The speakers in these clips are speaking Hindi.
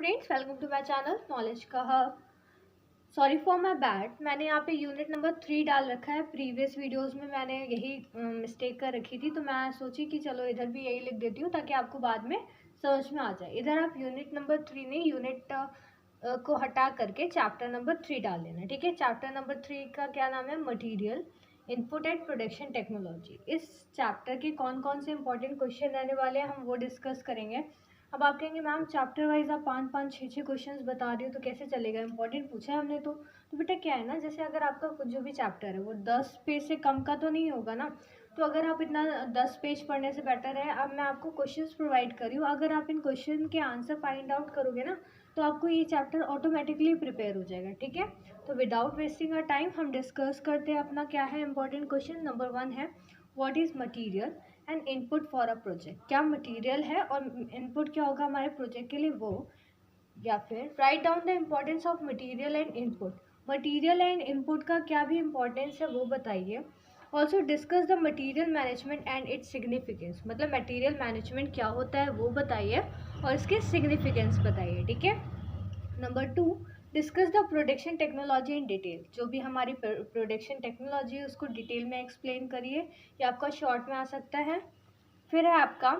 Students, welcome to my channel knowledge का hub. Sorry for my bad, मैंने यहाँ पे यूनिट नंबर 3 डाल रखा है। प्रीवियस वीडियोस में मैंने यही मिस्टेक कर रखी थी, तो मैं सोची कि चलो इधर भी यही लिख देती हूँ ताकि आपको बाद में समझ में आ जाए। इधर आप यूनिट नंबर 3 नहीं, यूनिट को हटा करके चैप्टर नंबर 3 डाल देना, ठीक है। चैप्टर नंबर 3 का क्या नाम है? Material, input and production technology. इस चैप्टर के कौन कौन से इंपॉर्टेंट क्वेश्चन रहने वाले हैं हम वो डिस्कस करेंगे। अब आप कहेंगे मैम चैप्टर वाइज आप 5-5, 6-6 क्वेश्चंस बता रही हो तो कैसे चलेगा? इंपॉर्टेंट पूछा है हमने तो बेटा क्या है ना, जैसे अगर आपका कुछ जो भी चैप्टर है वो 10 पेज से कम का तो नहीं होगा ना, तो अगर आप इतना 10 पेज पढ़ने से बेटर है अब मैं आपको क्वेश्चंस प्रोवाइड कर रही हूँ। अगर आप इन क्वेश्चन के आंसर फाइंड आउट करोगे ना तो आपको ये चैप्टर ऑटोमेटिकली प्रिपेयर हो जाएगा, ठीक है। तो विदाउट वेस्टिंग अ टाइम हम डिस्कस करते हैं अपना क्या है इंपॉर्टेंट क्वेश्चन। नंबर 1 है what is material and input for a project. क्या मटीरियल है और इनपुट क्या होगा हमारे प्रोजेक्ट के लिए वो। या फिर write down the importance of material and input. Material and input का क्या भी इम्पोर्टेंस है वो बताइए। Also discuss the material management and its significance, मतलब मटीरियल मैनेजमेंट क्या होता है वो बताइए और इसके सिग्निफिकेंस बताइए, ठीक है। Number 2, discuss the production technology in detail. जो भी हमारी प्रोडक्शन टेक्नोलॉजी है उसको डिटेल में एक्सप्लेन करिए, ये आपका शॉर्ट में आ सकता है। फिर है आपका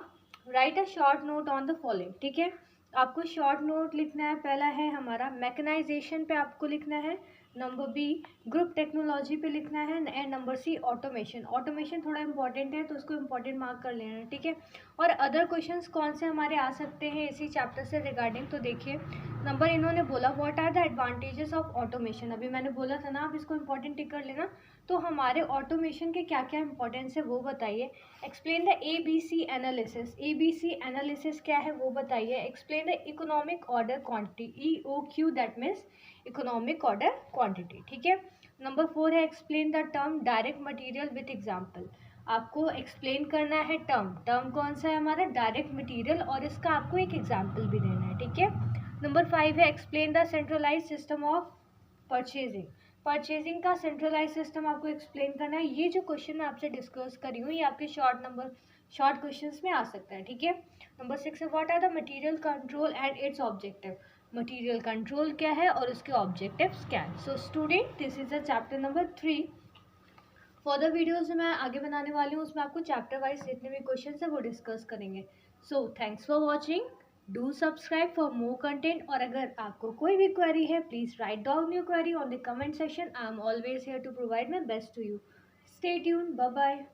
right a short note on the following, ठीक है। आपको शॉर्ट नोट लिखना है। पहला है हमारा मैकेनाइजेशन पे आपको लिखना है। नंबर बी ग्रुप टेक्नोलॉजी पे लिखना है। And number C automation. Automation थोड़ा इंपॉर्टेंट है तो उसको इंपॉर्टेंट मार्क कर लेना है, ठीक है। और अदर क्वेश्चंस कौन से हमारे आ सकते हैं इसी चैप्टर से रिगार्डिंग, तो देखिए नंबर इन्होंने बोला what are the advantages of automation. अभी मैंने बोला था ना आप इसको इंपॉर्टेंट टिक कर लेना। तो हमारे ऑटोमेशन के क्या क्या इंपॉर्टेंस है वो बताइए। Explain the ABC analysis. ABC analysis क्या है वो बताइए। Explain the economic order quantity, EOQ, that means economic order quantity, ठीक है। नंबर 4 है explain the term direct material with example. आपको एक्सप्लेन करना है टर्म कौन सा है हमारा? डायरेक्ट मटेरियल, और इसका आपको एक एग्जांपल भी देना है, ठीक है। नंबर 5 है explain the centralise system of purchasing. Purchasing का सेंट्रलाइज सिस्टम आपको एक्सप्लेन करना है। ये जो क्वेश्चन मैं आपसे डिस्कस कर रही हूँ ये आपके शॉर्ट क्वेश्चंस में आ सकता है, ठीक है। नंबर 6 है what are the material control and its objective. Material control क्या है और उसके ऑब्जेक्टिव्स क्या है। So student this is the chapter number 3। Further videos मैं आगे बनाने वाली हूँ उसमें आपको चैप्टर वाइज जितने भी क्वेश्चन है वो डिस्कस करेंगे। So thanks for watching, do subscribe for more content. और अगर आपको कोई भी क्वेरी है please write down your query on the comment section. I am always here to provide my best to you. Stay tuned, bye bye.